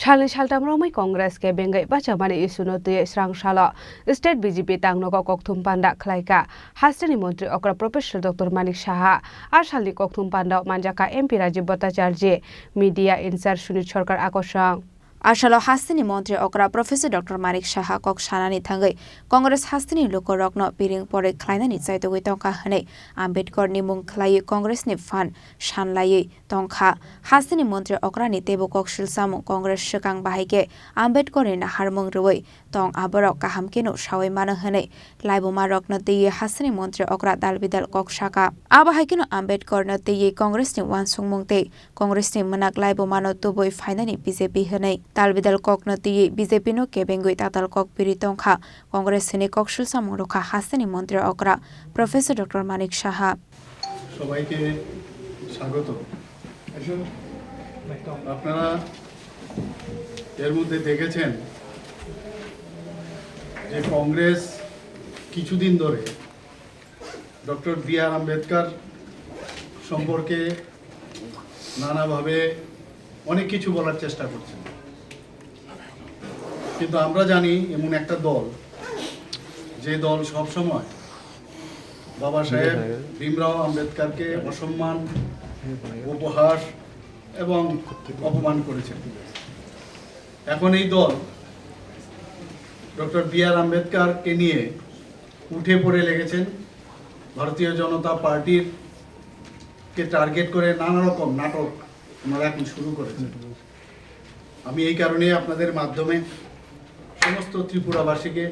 Shalni Shaltamromai Congress ke bengai baca mani isu notu serang shala State BJP tangnoka kokthum panda khlaika Hastani Montri okra Professor Dr. Manik Saha ar shalni kokthum panda manjaka MP Rajiv Bhattacharya media incharge Sunit Sarkar akosang Ashalo Hastani Montri okra Professor Dr. Manik Saha kok shanani thangai Congress Hastani loko rokno piring pore khlainani chaitogoi tongka hane Ambedkar ni mung khlai Congress ni fan shanlai tongkha Hastani Montri okra ni tebo kok silsam Congress shikang bahike Ambedkar ni harmung roi tong aborok kaham kino shawai mana hane laibo marok na te Hastani Montri okra dalbidal kok shaka abahikino Ambedkar na te Congress ni wan sungmungte Congress ni manak laibo mano toboi fainani BJP hane Talbidal kok nati BJP no kebengoi tatal kok piritongkha Congress ni kok shilsa mongroka Hastani Montri okra Professor Dr. Manik Saha সবাইকে স্বাগত আপনারা এর মধ্যে দেখেছেন যে কংগ্রেস কিছুদিন ধরে doctor B.R.. Ambedkar সম্পর্কে নানাভাবে অনেক কিছু বলার চেষ্টা করছে কিন্তু আমরা জানি এমন একটা দল যে দল সব সময় বাবা সাহেব ভীমরাও আম্বেদকরকে অসম্মান উপহাস এবং অপমান করেছেন এখন এই দল ডক্টর বি.আর. আম্বেদকরকে নিয়ে উঠে পড়ে লেগেছেন ভারতীয় জনতা পার্টির কে টার্গেট করে নানা রকম নাটক ওনারা এখন শুরু করেছেন আমি এই কারণে আপনাদের মাধ্যমে সমস্ত ত্রিপুরাবাসীকে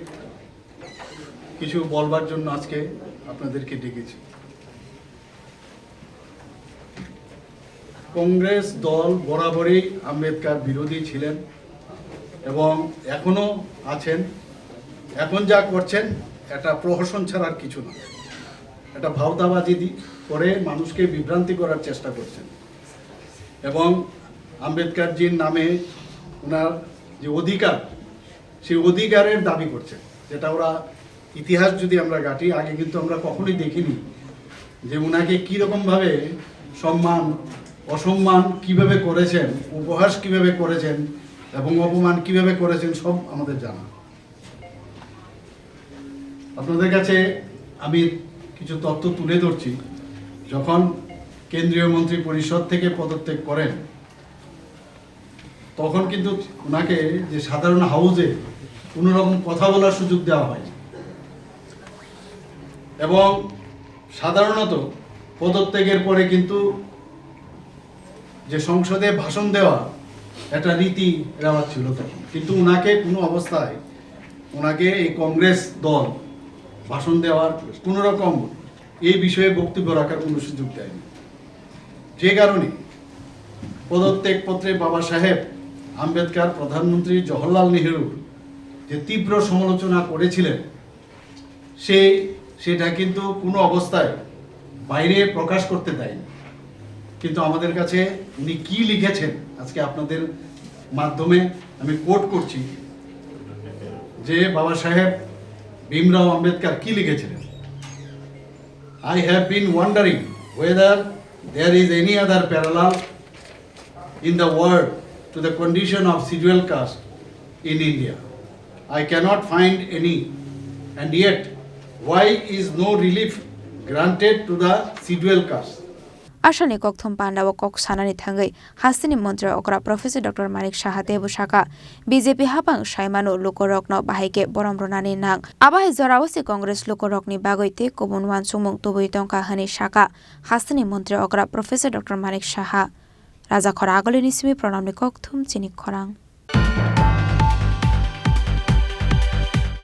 কিছু বলবার জন্য আজকে আপনাদেরকে ডেকেছি কংগ্রেস দল বরাবরই আম্বেদকর বিরোধী ছিলেন এবং এখনো আছেন এখন যা করছেন এটা প্রহসন ছাড়া আর কিছু না এটা ভাওতাবাজি করে মানুষকে বিভ্রান্তি করার চেষ্টা করছেন এবং আম্বেদকরজির নামে ওনার যে অধিকার সেই অধিকারের দাবি করছেন যেটা ওরা ইতিহাস যদি আমরা ঘাঁটি আগে কিন্তু আমরা কখনোই দেখিনি যে ওনাকে কীরকমভাবে সম্মান অসম্মান কিভাবে করেছেন উপহাস কিভাবে করেছেন এবং অপমান কিভাবে করেছেন সব আমাদের জানা আপনাদের কাছে আমি কিছু তথ্য তুলে ধরছি যখন কেন্দ্রীয় মন্ত্রী পরিষদ থেকে পদত্যাগ করেন তখন কিন্তু ওনাকে যে সাধারণ হাউজে কোনো রকম কথা বলার সুযোগ দেওয়া হয় এবং সাধারণত পদত্যাগের পরে কিন্তু যে সংসদে ভাষণ দেওয়া একটা রীতি রেওয়াজ ছিল তখন কিন্তু ওনাকে কোনো অবস্থায় ওনাকে এই কংগ্রেস দল ভাষণ দেওয়ার কোনো রকম এই বিষয়ে বক্তব্য রাখার কোনো সুযোগ দেয়নি যে কারণে পদত্যাগপত্রে বাবা সাহেব আম্বেদকর প্রধানমন্ত্রী জওহরলাল নেহরুর যে তীব্র সমালোচনা করেছিলেন সেটা কিন্তু কোনো অবস্থায় বাইরে প্রকাশ করতে দেয়নি কিন্তু আমাদের কাছে উনি কি লিখেছেন আজকে আপনাদের মাধ্যমে আমি কোট করছি যে বাবা সাহেব ভীমরাও আম্বেদকর কি লিখেছিলেন I have been wondering whether there is any other parallel in the world to the condition of scheduled caste in India. I cannot find any, and yet why is no relief granted to the scheduled caste? Ashani kokthum panda wa kok sanani thangai Hastani Montri okra Professor Dr. Manik Saha tebu shaka BJP habang shaimano lokorokno bahike boromronani nang abahi jorawasi Congress lokorokni bagoite kobun wan sumung toboi tongka hani shaka Hastani Montri okra Professor Dr. Manik Saha Raja khora agolini simi pranamni kokthum chinik khorang